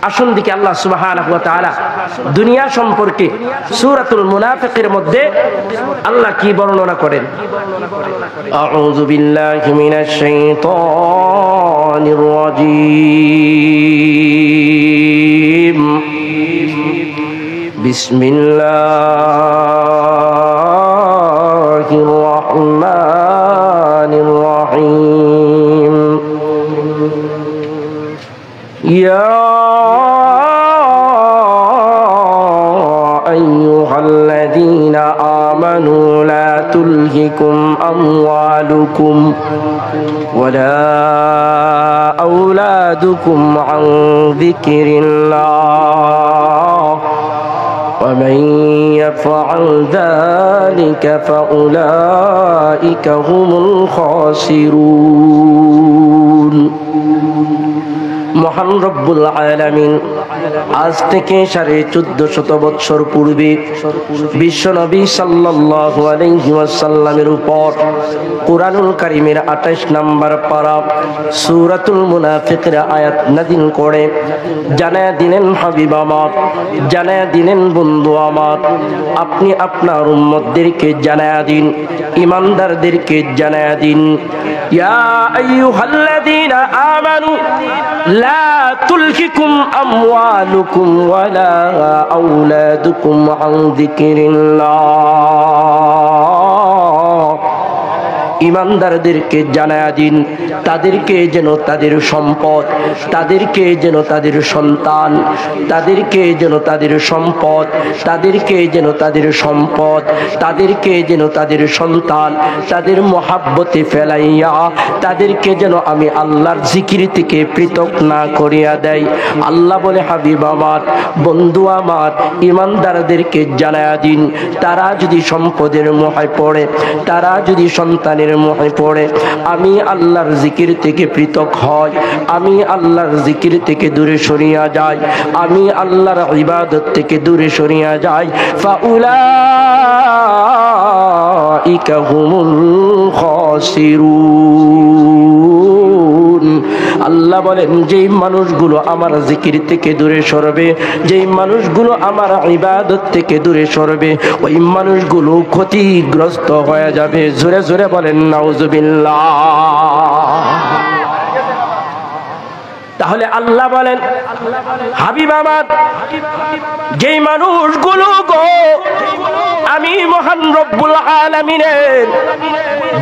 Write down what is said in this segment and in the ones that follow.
আসুন দিকে আল্লাহ সুবহানাহু ওয়া তাআলা দুনিয়া সম্পর্কে সূরাতুল মুনাফিকের মধ্যে আল্লাহ কি বর্ণনা করেন। আউযু বিল্লাহি মিনাশ শাইতানির রাজীম। বিসমিল্লাহির রাহমানির রাহিম। ইয়া আইয়ুহাল্লাযীনা আমানু লা তুলহিকুম আমওয়ালুকুম ওয়ালা আওলাদুকুম আন যিকরিল্লাহ ومن يفعل ذلك فأولئك هم الخاسرون। মহান রব্বুল আলামিন আজ থেকে 1450 বছর পূর্বে বিশ্বনবী সাল্লাল্লাহু আলাইহি ওয়াসাল্লামের উপর কুরআনুল কারীমের 28 নম্বর পারা সূরাতুল মুনাফিকের আয়াত নাযিল করে জানায়া দিলেন, হাবিব আমার, জানায়া দিলেন বন্ধু আমার, আপনি আপনার উম্মতদেরকে জানায়া দিন, ঈমানদারদেরকে জানায়া দিন, ইয়া আইয়ুহাল্লাযীনা আমানু লা তুলহিকুম আমওয়ালুকুম ওয়ালা আওলাদুকুম আন যিকরিল্লাহ। ঈমানদারদেরকে জানায়া দিন, তাদেরকে যেন তাদের সম্পদ, তাদেরকে যেন তাদের সন্তান, তাদেরকে যেন তাদের সম্পদ, তাদেরকে যেন তাদের সম্পদ, তাদেরকে যেন তাদের সন্তান, তাদের মহাব্বতে ফেলাইয়া তাদেরকে যেন আমি আল্লাহর জিকির থেকে পৃথক না করিয়া দেয়। আল্লাহ বলে, হাবিব আমার, বন্ধু আমার, ঈমানদারদেরকে জানায়া দিন, তারা যদি সম্পদের মোহে পড়ে, তারা যদি সন্তানের মোহে পড়ে, আমি আল্লাহর জিকির থেকে পৃথক হয়, আমি আল্লাহর জিকির থেকে দূরে সরিয়া যাই, আমি আল্লাহর ইবাদত থেকে দূরে সরিয়া যাই, ফাউলাইকা হুমুল খাসিরুন। আল্লাহ বলেন, যেই মানুষগুলো আমার জিকির থেকে দূরে সরবে, যেই মানুষগুলো আমার ইবাদত থেকে দূরে সরবে, ওই মানুষগুলো ক্ষতিগ্রস্ত হয়ে যাবে। জোরে জোরে বলেন নাউজুবিল্লাহ। তাহলে আল্লাহ বলেন, হাবিব আমার, যেই মানুষগুলো গো আমি মহান রব্বুল আলামিনের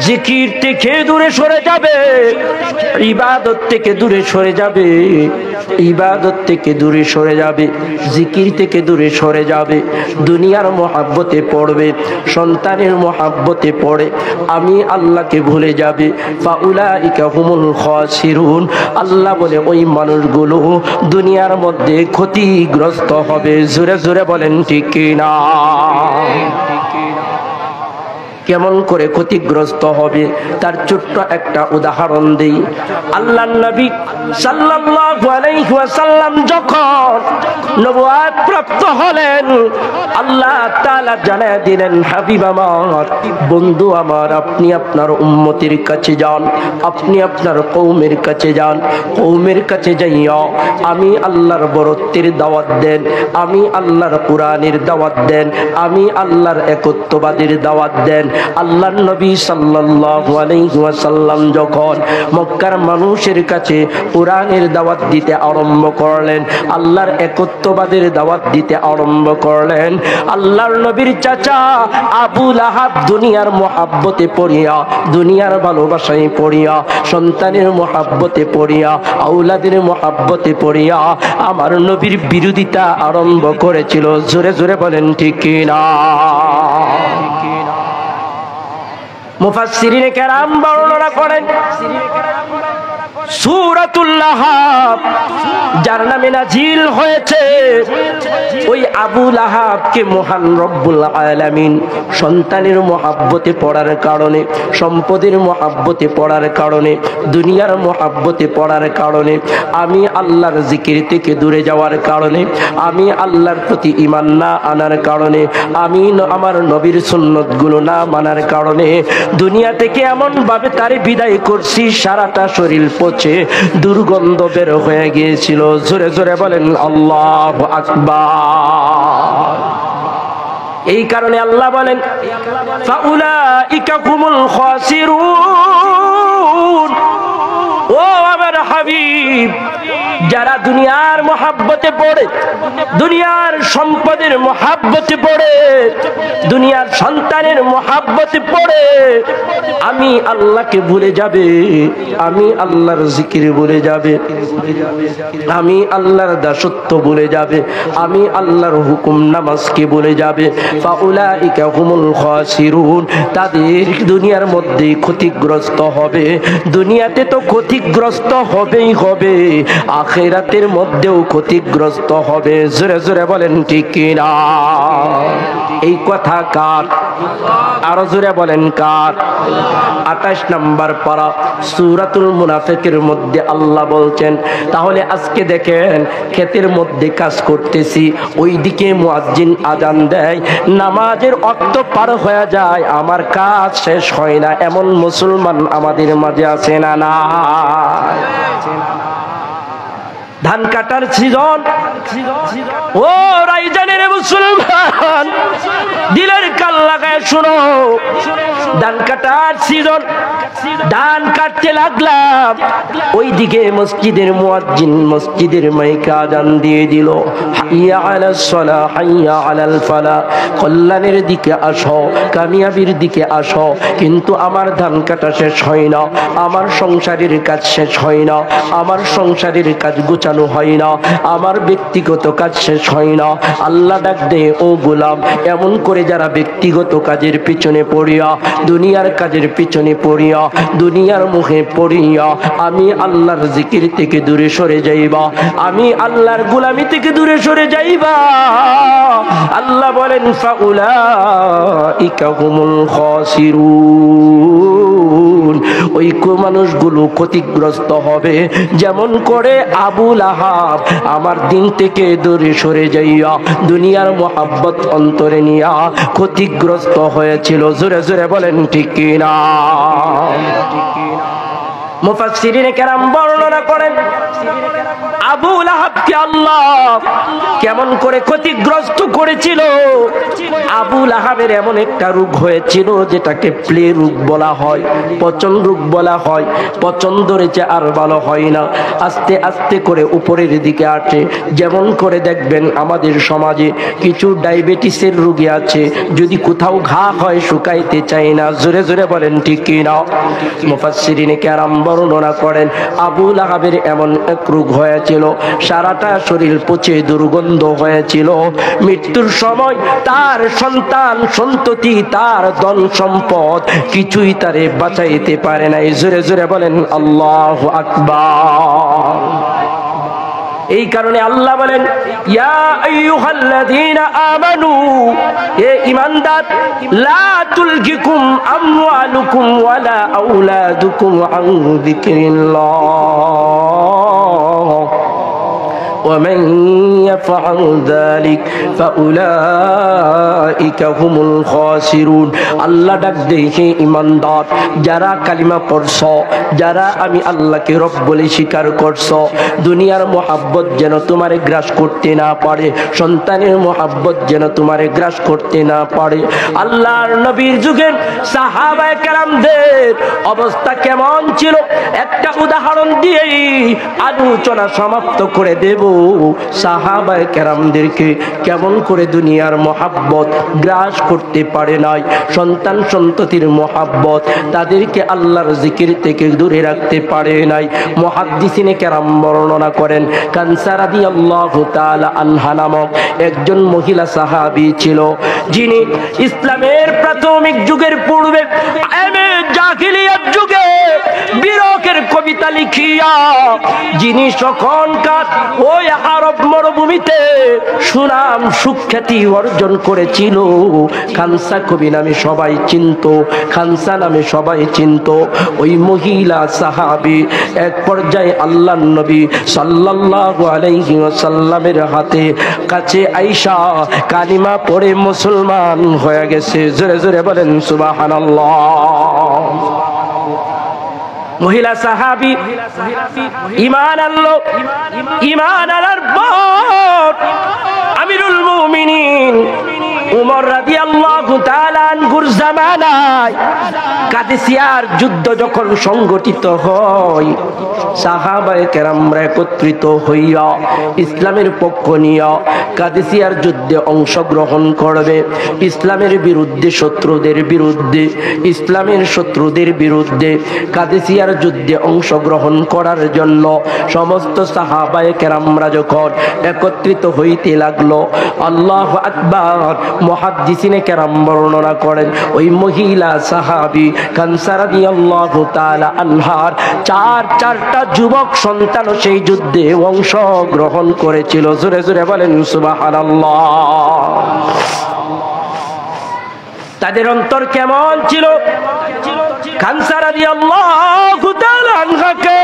জিকির থেকে দূরে সরে যাবে, ইবাদত থেকে দূরে সরে যাবে, ইবাদত থেকে দূরে সরে যাবে, জিকির থেকে দূরে সরে যাবে, দুনিয়ার মহাব্বতে পড়বে, সন্তানের মহাব্বতে পড়ে আমি আল্লাহকে ভুলে যাবে, ফাউলাইকা হুমুল খাসিরুন। আল্লাহ বলে, ওই মানুষগুলো দুনিয়ার মধ্যে ক্ষতিগ্রস্ত হবে। জোরে জোরে বলেন ঠিক কিনা। কেমন করে ক্ষতিগ্রস্ত হবে তার ছোট্ট একটা উদাহরণ দেই। আল্লাহর নবী সাল্লাল্লাহু আলাইহি ওয়াসাল্লাম যখন নবুয়ত প্রাপ্ত হলেন, আল্লাহ তাআলা জানায়া দিলেন, হাবিব আমার, বন্ধু আমার, আপনি আপনার উম্মতের কাছে যান, আপনি আপনার কওমের কাছে যান, কওমের কাছে যাইয়া আমি আল্লাহর বরত্বের দাওয়াত দেন, আমি আল্লাহর কোরআনের দাওয়াত দেন, আমি আল্লাহর একত্ববাদের দাওয়াত দেন। আল্লাহর নবী সাল্লাল্লাহু আলাইহি ওয়াসাল্লাম যখন মক্কার মানুষের কাছে কোরআনের দাওয়াত দিতে আরম্ভ করলেন, আল্লাহর একত্ববাদের দাওয়াত দিতে আরম্ভ করলেন, আল্লাহর নবীর চাচা আবু লাহাব দুনিয়ার মহাব্বতে পড়িয়া, দুনিয়ার ভালোবাসায় পড়িয়া, সন্তানের মহাব্বতে পড়িয়া, আওলাদের মহাব্বতে পড়িয়া আমার নবীর বিরোধিতা আরম্ভ করেছিল। জোরে জোরে বলেন ঠিক কিনা। মুফাসসিরিনে কেরাম বর্ণনা করেন, সূরাতুল লাহাব যার নামে নাজিল হয়েছে, ওই আবু লাহাবকে মহান রব্বুল আলামিন সন্তানের মহাব্বতে পড়ার কারণে, সম্পদের মহাব্বতে পড়ার কারণে, দুনিয়ার মহাব্বতে পড়ার কারণে, আমি আল্লাহর জিকির থেকে দূরে যাওয়ার কারণে, আমি আল্লাহর প্রতি ঈমান না আনার কারণে, আমি আমার নবীর সুন্নতগুলো না মানার কারণে দুনিয়া থেকে এমন ভাবে তারে বিদায় করছি, সারাটা শরীর পচে দুর্গন্ধ বের হয়ে গিয়েছিল। জোরে জোরে বলেন আল্লাহু আকবার। এই কারণে আল্লাহ বলেন ফাউলাইকা হুমুল খাসিরুন। ও আমার হাবিব, যারা দুনিয়ার মহাব্বতে পড়ে, দুনিয়ার সম্পদের মহাব্বতে পড়ে, দুনিয়ার সন্তানের মহাব্বতে পড়ে আমি আল্লাহকে ভুলে যাবে, আমি আল্লাহর জিকির ভুলে যাবে, আমি আল্লাহর দাসত্ব ভুলে যাবে, আমি আল্লাহর হুকুম নামাজকে ভুলে যাবে, ফাউলাইকা হুমুল খাসিরুন। তাদের দুনিয়ার মধ্যে ক্ষতিগ্রস্ত হবে। দুনিয়াতে তো ক্ষতিগ্রস্ত হবেই হবে, আখিরাতের মধ্যেও ক্ষতিগ্রস্ত হবে। জোরে জোরে বলেন ঠিক কিনা? এই কথা কার? আরো জোরে বলেন কার? 28 নম্বর পারা সূরাতুল মুনাফিকের মধ্যে আল্লাহ বলছেন, তাহলে আজকে দেখেন ক্ষেতের মধ্যে কাজ করতেছি, ওইদিকে মুয়াজ্জিন আজান দেয়, নামাজের ওয়াক্ত পার হয়ে যায়, আমার কাজ শেষ হয় না, এমন মুসলমান আমাদের মাঝে আছে না? না। ধান কাটার সিজন, ও রাইজানের মুসলমান দিলের কান লাগায় শোনো, ধান কাটার সিজন, ধান কাটতে লাগলাম, ওইদিকে মসজিদের মুয়াজ্জিন মসজিদের মাইকে আযান দিয়ে দিল, হাইয়া আলাস সালাহ হাইয়া আলাল ফালাহ, কল্যাণের দিকে আসো, কামিয়াবির দিকে আসো। কিন্তু আমার ধান কাটা শেষ হয় না, আমার সংসারের কাজ শেষ হয় না, আমার সংসারের কাজ গুছানো হয় না, আমার ব্যক্তিগত কাজ শেষ হয় না। আল্লাহ ডাক দে, ও গোলাম, এমন করে যারা ব্যক্তিগত কাজের পিছনে পড়িয়া, দুনিয়ার কাজের পিছনে পড়িয়া, দুনিয়ার মুখে পড়িয়া আমি আল্লাহর জিকির থেকে দূরে সরে যাইবা, আমি আল্লাহর গোলামি থেকে দূরে সরে যাইবা, আল্লাহ বলেন ফাউলাইকা হুমুল খাসিরুন। ওই মানুষগুলো ক্ষতিগ্রস্ত হবে। যেমন করে আবু লাহাব আমার দিন থেকে দূরে সরে যাইয়া দুনিয়ার মোহাব্বত অন্তরে নিয়া ক্ষতিগ্রস্ত হয়েছিল। জোরে জোরে বলেন ঠিক কিনা? মুফাসসিরিনে কেরাম বর্ণনা করেন আবু লাহাবকে আল্লাহ কেমন করে ক্ষতিগ্রস্ত করেছিল। আবু লাহাবের এমন একটা রোগ হয়েছিল যেটাকে প্লে রোগ বলা হয়, পচন রোগ বলা হয়। পচন ধরেছে আর ভালো হয় না, আস্তে আস্তে করে উপরের দিকে আসে। যেমন করে দেখবেন আমাদের সমাজে কিছু ডায়াবেটিসের রোগী আছে, যদি কোথাও ঘা হয় শুকাইতে চায় না। জোরে জোরে বলেন ঠিক কিনা? মুফাসসিরিনে কেরাম বর্ণনা করেন আবু লাহাবের এমন এক রোগ হয়েছিল, সারাটা শরীর পচে দুর্গন্ধ হয়েছিল। মৃত্যুর সময় তার সন্তান সন্ততি, তার ধন সম্পদ কিছুই তারে বাঁচাইতে পারে নাই। জোরে জোরে বলেন আল্লাহু আকবার। এই কারণে আল্লাহ বলেন ইয়া আইয়ুহাল্লাযীনা আমানু, হে ঈমানদার, লা তুলকিকুম আমওয়ালুকুম ওয়ালা আওলাদুকুম আন যিকরিল্লাহ ومن يفعل ذلك فأولئك هم الخاسرون। আল্লাহ ডাক দেখে ঈমানদার যারা কালিমা পড়ছো, যারা আমি আল্লাহকে রব বলে স্বীকার করছো, দুনিয়ার মোহাব্বত যেন তোমারে গ্রাস করতে না পারে, সন্তানের মোহাব্বত যেন তোমারে গ্রাস করতে না পারে। আল্লাহর নবীর যুগের সাহাবায়ে কেরামদের অবস্থা কেমন ছিল একটা উদাহরণ দিয়েই আলোচনা সমাপ্ত করে দেব। সাহাবায়ে কেরামদেরকে কেমন করে দুনিয়ার মোহাব্বত গ্রাস করতে পারে নাই, সন্তান সন্ততির মোহাব্বত তাদেরকে আল্লাহর জিকির থেকে দূরে রাখতে পারে নাই। মুহাদ্দিসিনে কেরাম বর্ণনা করেন কানসা রাদিয়াল্লাহু তাআলা আনহা নামক একজন মহিলা সাহাবী ছিল, যিনি ইসলামের প্রাথমিক যুগের পূর্বে জাহিলিয়াত যুগে বিরহের কবিতা লিখিয়া যিনি তখনকার ওই আরব মরুভূমিতে সুনাম সুখ্যাতি অর্জন করেছিল। খানসা কবি নামে সবাই চিনত, খানসা নামে সবাই চিনত। ওই মহিলা সাহাবী এক পর্যায়ে আল্লাহর নবী সাল্লাল্লাহু আলাইহি ওয়াসাল্লামের হাতে কাছে আয়েশা কালিমা পড়ে মুসলমান হয়ে গেছে। জোরে জোরে বলেন সুবহানাল্লাহ। মহিলা সাহাবী ঈমান আনলো, ঈমান আনার পর আমিরুল মুমিনিন উমর রাদিয়াল্লাহু তাআলা আনহুর জামানায় কাদেসিয়ার যুদ্ধ যখন সংগঠিত হয়, সাহাবায়ে কেরামরা একত্রিত হইয়া ইসলামের পক্ষ নিয়ে কাদেসিয়ার যুদ্ধে অংশগ্রহণ করবে। ইসলামের বিরুদ্ধে, শত্রুদের বিরুদ্ধে, ইসলামের শত্রুদের বিরুদ্ধে কাদেসিয়ার যুদ্ধে অংশগ্রহণ করার জন্য সমস্ত সাহাবায়ে কেরামরা যখন একত্রিত হইতে লাগলো, আল্লাহু আকবার, মুহাদ্দিসিনে কেরাম বর্ণনা করেন ওই মহিলা সাহাবী কানসা রাদিয়াল্লাহু তাআলা আনহার চারটা যুবক সন্তান সেই যুদ্ধে অংশগ্রহণ করেছিল। জোরে জোরে বলেন সুবহানাল্লাহ। তাদের অন্তর কেমন ছিল? কানসা রাদিয়াল্লাহু তাআলা আনহাকে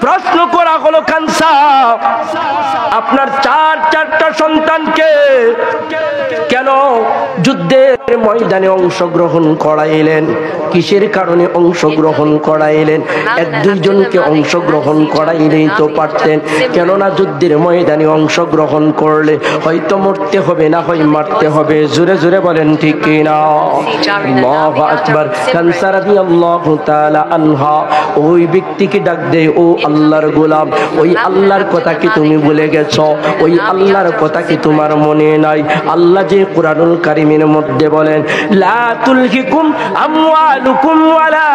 প্রশ্ন করা হলো, কানসা, আপনার চারটা সন্তানকে কেন যুদ্ধের ময়দানে অংশগ্রহণ করাইলেন? কিসের কারণে অংশগ্রহণ করাইলেন? এক দুইজনকে অংশগ্রহণ করাইলেই তো পারতেন, কেননা যুদ্ধের ময়দানে অংশগ্রহণ করলে হয়তো মরতে হবে, না হয় মারতে হবে। জোরে জোরে বলেন ঠিক কিনা? আল্লাহু আকবার। কানসা রাদিয়াল্লাহু তাআলা আনহা ওই ব্যক্তিকে ডাক দেয়, ও আল্লাহর গোলাম, ওই আল্লাহর কথা কি তুমি ভুলে গেছো? ওই আল্লাহর কথা কি তোমার মনে নাই? আল্লাহ যে কুরআনুল কারীমের মধ্যে বলেন, লা তুলহিকুম আমওয়ালুকুম ওয়ালা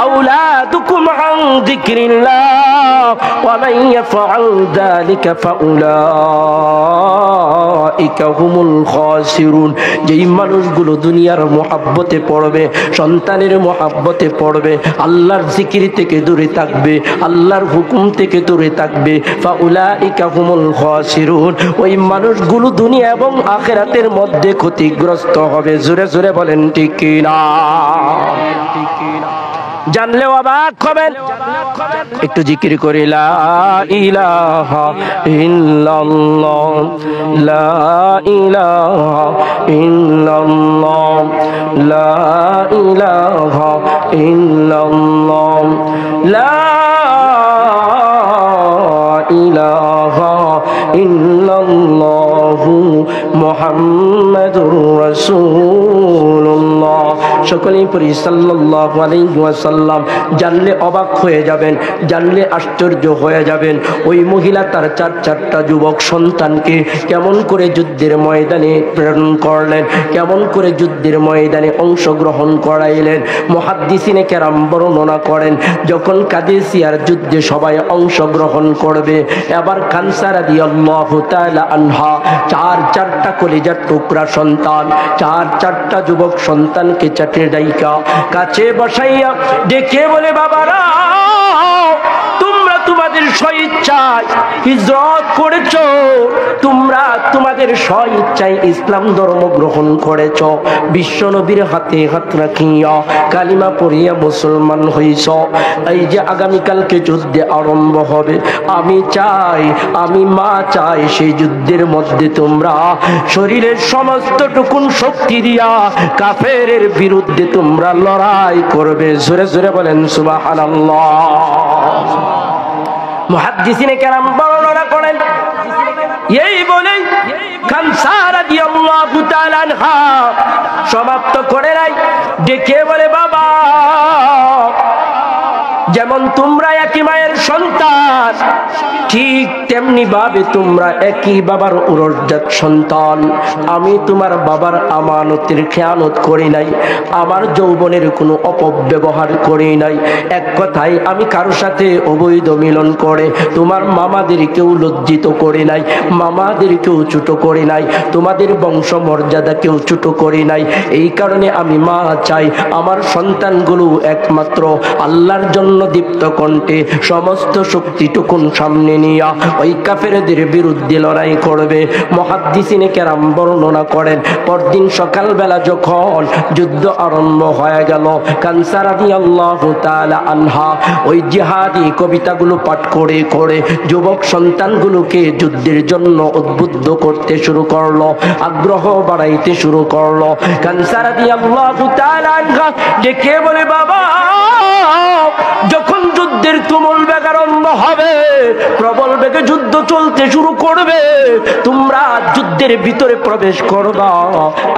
আওলাদুকুম আন যিকরিল্লাহ ওয়া মান ইয়াফআল যালিকা ফাউলাইকা হুমুল খাসিরুন। যেই মানুষগুলো দুনিয়ার মুহাব্বতে পড়বে, সন্তানের মুহাব্বতে পড়বে, আল্লাহর জিকির থেকে দূরে থাকবে, আল্লাহর হুকুম থেকে দূরে থাকবে, ফাউলাইকা হুমুল খাসিরুন, ওই মানুষগুলো দুনিয়া এবং আখিরাতের মধ্যে ক্ষতিগ্রস্ত হবে। জোরে জোরে বলেন ঠিক কিনা? জানলে অবাক হবেন। একটু জিকির করে লা ইলাহা ইল্লাল্লাহ, লা ইলাহা ইল্লাল্লাহ, লা ইলাহা ইল্লাল্লাহ, লা ইলাহা ইল্লাল্লাহু মুহাম্মাদুর রাসূলুল্লাহ। সকলেই পড়ি সাল্লাল্লাহু আলাইহি ওয়াসাল্লাম। জানলে অবাক হয়ে যাবেন, জানলে আশ্চর্য হয়ে যাবেন। ওই মহিলা তার চারটা যুবক সন্তানকে কেমন করে যুদ্ধের ময়দানে প্রেরণ করলেন, কেমন করে যুদ্ধের ময়দানে অংশগ্রহণ করাইলেন। মুহাদ্দিসিনে কেরাম বর্ণনা করেন, যখন কাদেসিয়ার যুদ্ধে সবাই অংশগ্রহণ করবে, এবার কানসা রাদিয়াল্লাহু তাআলা আনহা চারটা কলিজার টুকরা সন্তান, চারটা যুবক সন্তানকে চাটে ডাইকা কাছে বসাইয়া ডেকে বলে, বাবারা, তোমরা তোমাদের স্বইচ্ছায় হিজরত করেছো, তোমরা তোমাদের স্বইচ্ছায় ইসলাম ধর্ম গ্রহণ করেছ, বিশ্ব নবীর হাতে হাত রাখিয়া কালিমা পড়িয়া মুসলমান হইছ। এই যে আগামীকালকে যুদ্ধে আরম্ভ হবে, আমি চাই, আমি মা চাই, সেই যুদ্ধের মধ্যে তোমরা শরীরের সমস্ত টুকুন শক্তি দিয়া কাফেরের বিরুদ্ধে তোমরা লড়াই করবে। জোরে জোরে বলেন সুবহানাল্লাহ। মুহাদ্দিসিনে কেরাম বর্ণনা করেন, এই বলেই কানসা রাদিয়াল্লাহু তাআলা আনহা সমাপ্ত করে নাই, ডেকে বলে, বাবা, যেমন তোমরা একই মায়ের সন্তান, ঠিক তেমনি ভাবে তোমরা একই বাবার উরজাত সন্তান। আমি তোমার বাবার আমানতের খেয়ানত করি নাই, আমার যৌবনের কোনো অপব্যবহার করি নাই। এক কথায়, আমি কারোর সাথে অবৈধ মিলন করে তোমার মামাদেরকেও লজ্জিত করি নাই, মামাদেরকেও ছোট করি নাই, তোমাদের বংশ মর্যাদাকেও ছোট করি নাই। এই কারণে আমি মা চাই, আমার সন্তানগুলো একমাত্র আল্লাহর জন্য দীপ্ত কণ্ঠে সমস্ত শক্তিটুকুন সামনে নিয়া ওই কাফেরদের বিরুদ্ধে লড়াই করবে। মুহাদ্দিসিনে কেরাম বর্ণনা করেন, পরদিন সকালবেলা যখন যুদ্ধ আরম্ভ হয়ে গেল, কানসা রাদিয়াল্লাহু তাআলা আনহা ওই জিহাদি কবিতাগুলো পাঠ করে করে যুবক সন্তানগুলোকে যুদ্ধের জন্য উদ্বুদ্ধ করতে শুরু করলো, আগ্রহ বাড়াইতে শুরু করলো। কানসা রাদিয়াল্লাহু তাআলা আনহা ডেকে বলে, বাবা, যখন যুদ্ধের তুমুল বেগ আরম্ভ হবে, প্রবল বেগে যুদ্ধ চলতে শুরু করবে, তোমরা যুদ্ধের ভিতরে প্রবেশ করবা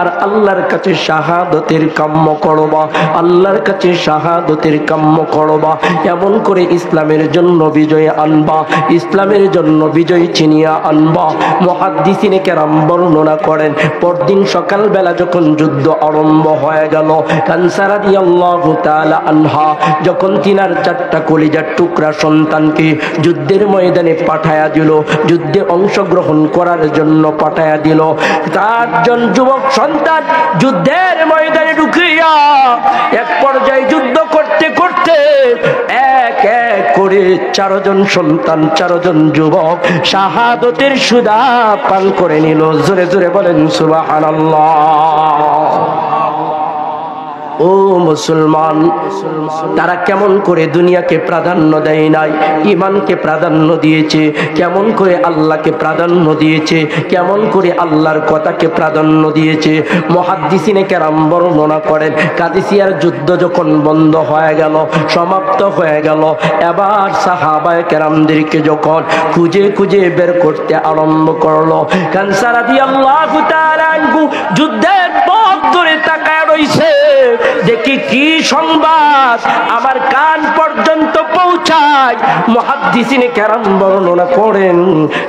আর আল্লাহর কাছে শাহাদতের কাম্য করবা, আল্লাহর কাছে শাহাদতের কাম্য করবা। এমন করে ইসলামের জন্য বিজয় আনবা, ইসলামের জন্য বিজয় ছিনিয়ে আনবা। মুহাদ্দিসিনে কেরাম বর্ণনা করেন, পরদিন সকালবেলা যখন যুদ্ধ আরম্ভ হয়ে গেল, কানসা রাদিয়াল্লাহু তাআলা আনহা যখন তিনার চারটা কলিজার টুকরা সন্তানকে যুদ্ধের ময়দানে পাঠায়া দিল, যুদ্ধে অংশগ্রহণ করার জন্য পাঠায়া দিল, চারজন যুবক সন্তান যুদ্ধের ময়দানে ঢুকিয়া এক পর্যায়ে যুদ্ধ করতে করতে এক এক করে চারজন সন্তান, চারজন যুবক শাহাদতের সুদা পান করে নিল। জোরে জোরে বলেন সুবহানাল্লাহ। ও মুসলমান, তারা কেমন করে দুনিয়াকে প্রাধান্য দেয় নাই, ঈমানকে প্রাধান্য দিয়েছে, কেমন করে আল্লাহকে প্রাধান্য দিয়েছে, কেমন করে আল্লাহর কথাকে প্রাধান্য দিয়েছে। মুহাদ্দিসিনে কেরাম বর্ণনা করেন, কাদিসিয়ার যুদ্ধ যখন বন্ধ হয়ে গেল, সমাপ্ত হয়ে গেল, এবার সাহাবায়ে কেরামদেরকে যখন খুঁজে খুঁজে বের করতে আরম্ভ করলো, কানসা রাদিয়াল্লাহু তাআলা আনহু যুদ্ধের পথ ধরে তাকায় রইছে, দেখি কি সংবাদ আমার কান পর্যন্ত পৌঁছায়। মুহাদ্দিসিনে কেরাম বর্ণনা করেন,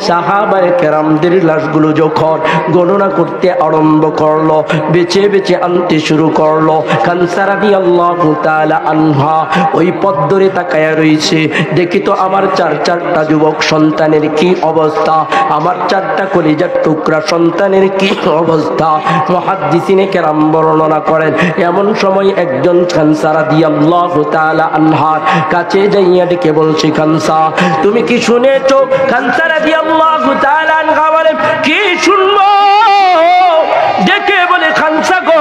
সাহাবায়ে কেরামদের লাশগুলো যখন গণনা করতে আরম্ভ করলো, বেছে বেছে আনতে শুরু করলো, কানসা রাদিয়াল্লাহু তাআলা আনহা ওই পথ ধরে তাকায়া রইছে, দেখি তো আমার চারটা যুবক সন্তানের কি অবস্থা, আমার চারটা কলিজার টুকরা সন্তানের কি অবস্থা। মুহাদ্দিসিনে কেরাম বর্ণনা করেন, এমন সময় একজন কানসা রাদিয়াল্লাহু তাআলা আনহার কাছে যাইয়া ডেকে বলছে, কানসা, তুমি কি শুনেছো? কানসা রাদিয়াল্লাহু তাআলা আনহা বলে, কি শুনবো? ডেকে বলে, কানসা গো,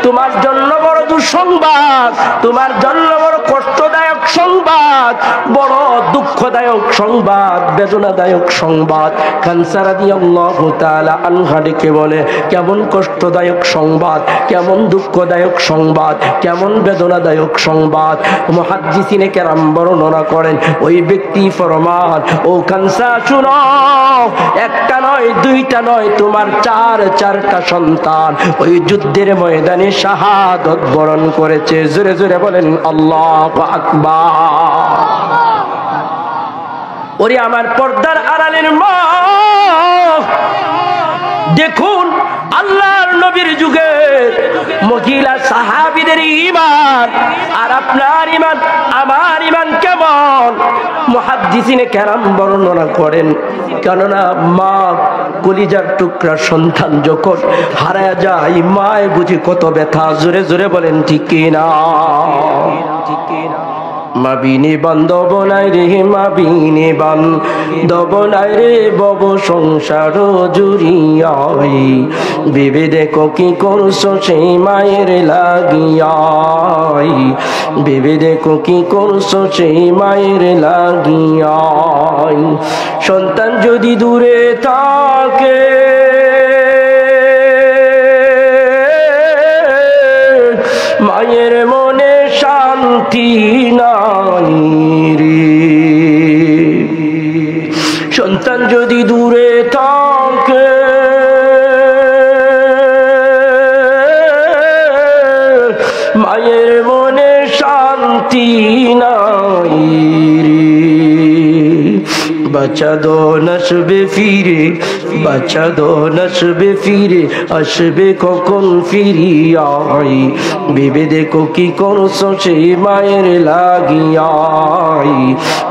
তোমার জন্য বড় দুঃসংবাদ, তোমার জন্য বড় কষ্টদায়ক সংবাদ, বড় দুঃখদায়ক সংবাদ, বেদনাদায়ক সংবাদ। কানসা রাদিয়াল্লাহু তাআলা আনহা ডেকে বলে, কেমন কষ্টদায়ক সংবাদ, কেমন দুঃখদায়ক সংবাদ, কেমন বেদনাদায়ক সংবাদ। মুহাদ্দিসিনে কেরাম বর্ণনা করেন, ওই ব্যক্তি ফরমান, ও কানসা শুনো, একটা নয়, দুইটা নয়, তোমার চারটা সন্তান ওই যুদ্ধের ময়দানে শাহাদত বরণ করেছে। জোরে জোরে বলেন আল্লাহু আকবার। ওরে আমার পর্দার আড়ালের মা, দেখুন আল্লাহর নবীর যুগে মহিলা সাহাবীদের ঈমান আর আপনার ঈমান, আমার ঈমান কেমন? মুহাদ্দিসিনে কেরাম বর্ণনা করেন, কেননা মা কলিজার টুকরা সন্তান যখন হারায়া যায়, মায় বুঝি কত ব্যথা। জোরে জোরে বলেন ঠিক কিনা? মাবিনে বান্ধব নাই রে, মাবিনে বান্ধব নাই রে, বব সংসার জুড়িয়াই, ভেবে দেখো কি করছো সেই মায়ের লাগিয়াই, ভেবে দেখো কি করছো সেই মায়ের লাগিয়াই। সন্তান যদি দূরে থাকে, মায়ের মনে শান্তি নাই রে। সন্তান যদি দূরে থাকে, মায়ের মনে শান্তি নাই রে। বাচ্চা দো নসবে ফিরে, বাচ্চা দো নসবে ফিরে, আসবে কখন ফিরিয়াই, ভেবে দেখো কি করছো সেই মায়ের লাগিয়াই,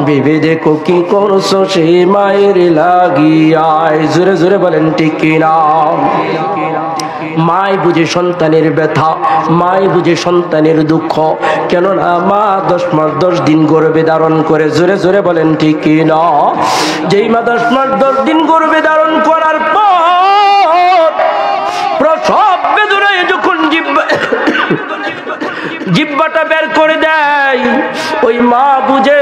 ভেবে দেখো কি করছো সেই মায়ের লাগিয়াই। জোরে জোরে বলেন ঠিক কিনা? মাই বুঝে সন্তানের ব্যথা, মাই বুঝে সন্তানের দুঃখ। কেননা মা 10 মাস 10 দিন গর্ভে ধারণ করে, জোরে জোরে বলেন ঠিক কি না? যেই মা 10 মাস 10 দিন গর্ভে ধারণ করার পর প্রসব বেদনায় যখন জিহ্বাটা বের করে দেয়, ওই মা বুঝে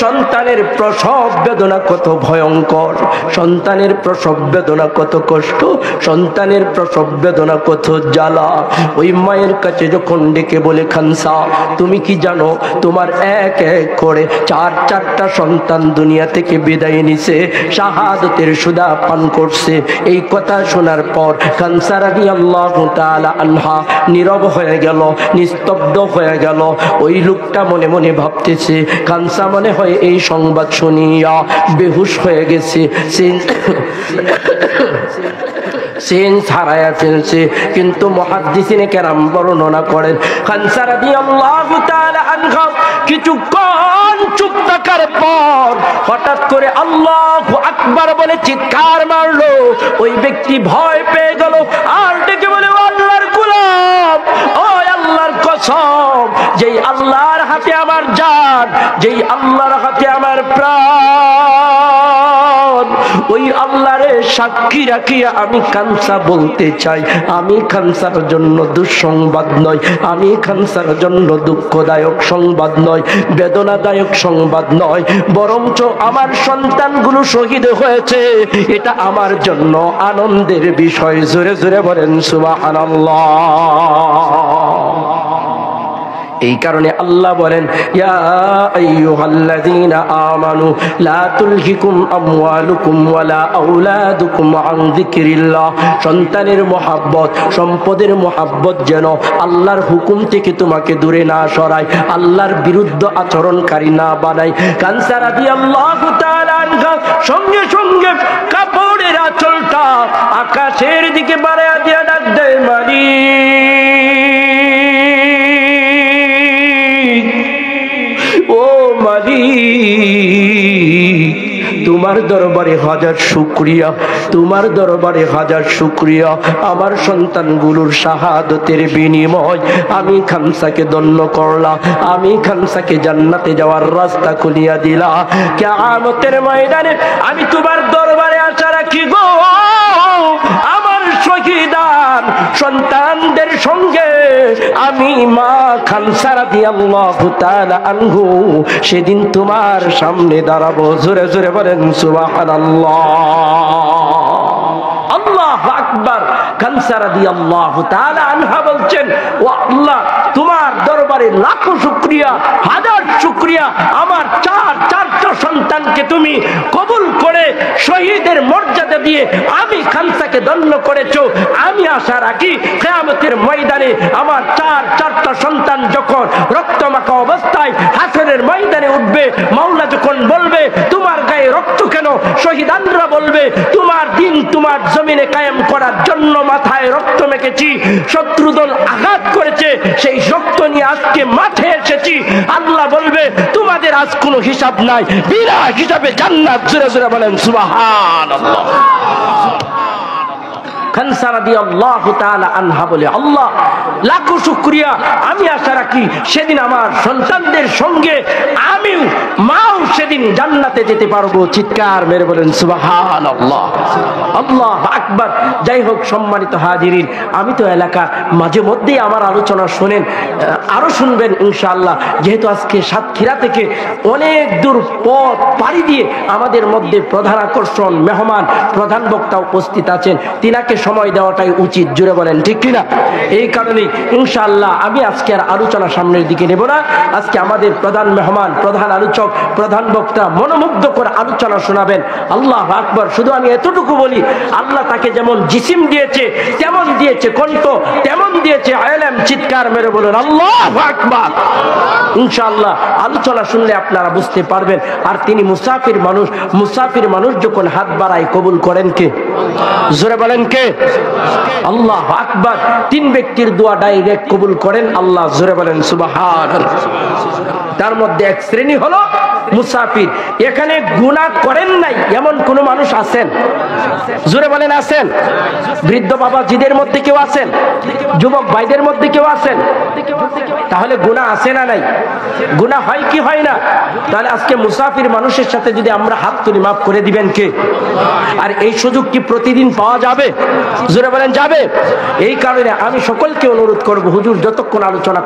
সন্তানের প্রসব বেদনা কত ভয়ঙ্কর, সন্তানের প্রসব বেদনা কত কষ্ট, সন্তানের প্রসব বেদনা কত জ্বালা। ওই মায়ের কাছে যখন ডেকে বলে, খানসা তুমি কি জানো তোমার এক এক করে 4টা সন্তান দুনিয়া থেকে বিদায় নিছে, শাহাদতের সুদা পান করছে। এই কথা শোনার পর খানসা রাদিয়াল্লাহু তাআলা আনহা নীরব হয়ে গেল, নিস্তব্ধ হয়ে গেল। ওই লোকটা মনে মনে ভাবতেছে, খানসা মনে হয় এই সংবাদ শুনিয়া বেহুশ হয়ে গেছে, সেন্স হারায়া ফেলছে। কিন্তু মুহাদ্দিসিনে কেরাম বর্ণনা করেন, খানসা রাদিয়াল্লাহু তাআলা আনহা কিছুক্ষণ চুপ থাকার পর হঠাৎ করে আল্লাহু আকবার বলে চিৎকার মারলো। ওই ব্যক্তি ভয় পেয়ে গেল, আর ডেকে বলে, আল্লাহর গোলাম, ও আল্লাহর কসম, যেই আল্লাহর হাতে আমার জান, যেই আল্লাহর হাতে আমার প্রাণ, ওই আল্লাহরে সাক্ষী রাখিয়া আমি খানসা বলতে চাই, আমি খানসার জন্য দুঃসংবাদ নয়, আমি খানসার জন্য দুঃখদায়ক সংবাদ নয়, বেদনাদায়ক সংবাদ নয়, বরঞ্চ আমার সন্তানগুলো শহীদ হয়েছে, এটা আমার জন্য আনন্দের বিষয়। জোরে জোরে বলেন সুবহানাল্লাহ। এই কারণে আল্লাহ বলেন, ইয়া আইয়ুহাল্লাযীনা আমানু লা তুলহিকুম আমওয়ালুকুম ওয়ালা আওলাদুকুম আন যিকরিল্লাহ। সন্তানের মহব্বত, সম্পদের মহব্বত যেন আল্লাহর হুকুম থেকে তোমাকে দূরে না সরায়, আল্লাহর বিরুদ্ধ আচরণকারী না বানায়। খানসা রাদিয়াল্লাহু তাআলা আনহা সঙ্গে সঙ্গে কাপড়ের আঁচলটা আকাশের দিকে বাড়াইয়া দিয়া ডাক দেয়, ও মালিক, তোমার দরবারে হাজার শুকরিয়া, তোমার দরবারে হাজার শুকরিয়া। আমার সন্তানগুলোর শাহাদতের বিনিময় আমি খানসাকে ধন্য করলাম, আমি খানসাকে জান্নাতে যাওয়ার রাস্তা খুলিয়া দিলা। কিয়ামতের ময়দানে আমি তোমার দরবারে আশা রাখি গো, আমার শহীদান সন্তানদের সঙ্গে আমি মা খানসা রাদিয়াল্লাহু তাআলা আনহু সেদিন তোমার সামনে দাঁড়াবো। জোরে জোরে বলেন সুবহানাল্লাহ, আল্লাহু আকবার। খানসা রাদিয়াল্লাহু তাআলা আনহা বলছেন, ও আল্লাহ, তোমার দরবারে লাখো শুকরিয়া, হাজার শুকরিয়া, আমার চারটা সন্তানকে তুমি কবুল করে শহীদের মর্যাদা দিয়ে আমি খানসাকে ধন্য করেছো। আমি আশা রাখি কিয়ামতের ময়দানে আমার চারটা সন্তান যখন রক্তমাখা অবস্থায় হাসরের ময়দানে উঠবে, মাওলা যখন বলবে তোমার গায়ে রক্ত কেন, শহীদানরা বলবে তোমার দিন তোমার জমিনে কায়েম করার জন্য মাথায় রক্ত মেখেছি, শত্রুদল আঘাত করেছে, সেই রক্ত নিয়ে আজকে মাঠে এসেছি। আল্লাহ বলবে তোমাদের আজ কোনো হিসাব নাই, বিনা হিসাবে জান্নাত। জোরে জোরে বলেন সুবহানাল্লাহ। খানসা রাদিয়াল্লাহু তাআলা আনহা বলে, আল্লাহ লাখো শুকরিয়া, আমি আশা রাখি সেদিন আমার সন্তানদের সঙ্গে আমিও মাও সেদিন জান্নাতে যেতে পারবো। চিৎকার মেরে বলেন সুবহানাল্লাহ, আল্লাহু আকবার। যাই হোক সম্মানিত হাজিরিন, আমি তো এলাকা মাঝে মধ্যেই আমার আলোচনা শোনেন, আরো শুনবেন ইনশাআল্লাহ। যেহেতু আজকে সাতক্ষীরা থেকে অনেক দূর পথ পাড়ি দিয়ে আমাদের মধ্যে প্রধান আকর্ষণ মেহমান, প্রধান বক্তা উপস্থিত আছেন, তিনাকে সময় দেওয়াটাই উচিত। জুড়ে বলেন ঠিক কিনা? এই কারণেই ইনশাআল্লাহ আমি আজকে আর আলোচনা সামনের দিকে নেব না। আজকে আমাদের প্রধান মেহমান, প্রধান আলোচক, প্রধান বক্তা মনোমুগ্ধ করে আলোচনা শোনাবেন। আল্লাহু আকবার। শুধু আমি এতটুকু বলি, আল্লাহ তাকে যেমন জিসিম দিয়েছে, তেমন দিয়েছে কণ্ঠ, তেমন দিয়েছে ইলম। চিৎকার মেরে বলুন আল্লাহু আকবার। ইনশাআল্লাহ আলোচনা শুনলে আপনারা বুঝতে পারবেন। আর তিনি মুসাফির মানুষ, মুসাফির মানুষ যখন হাত বাড়ায় কবুল করেন কে? জোরে বলেন কে? আল্লাহু আকবার। তিন ব্যক্তির দোয়া ডাইরেক্ট কবুল করেন আল্লাহ। জোরে বলেন সুবহানাল্লাহ। তার মধ্যে এক শ্রেণী হলো মুসাফির। এখানে গুনাহ করেন নাই এমন কোন মানুষ আছেন? জোরে বলেন আছেন? বৃদ্ধ বাবাজিদের মধ্যে কেউ আছেন? যুবক ভাইদের মধ্যে কেউ আছেন? তাহলে গুনাহ আছে না নাই? গুনাহ হয় কি হয় না? তাহলে আজকে মুসাফির মানুষের সাথে যদি আমরা হাত তুলি, মাফ করে দিবেন কে? আর এই সুযোগ কি প্রতিদিন পাওয়া যাবে? জোরে বলেন যাবে? এই কারণে আমি সকলকে অনুরোধ করব, হুজুর যতক্ষণ আলোচনা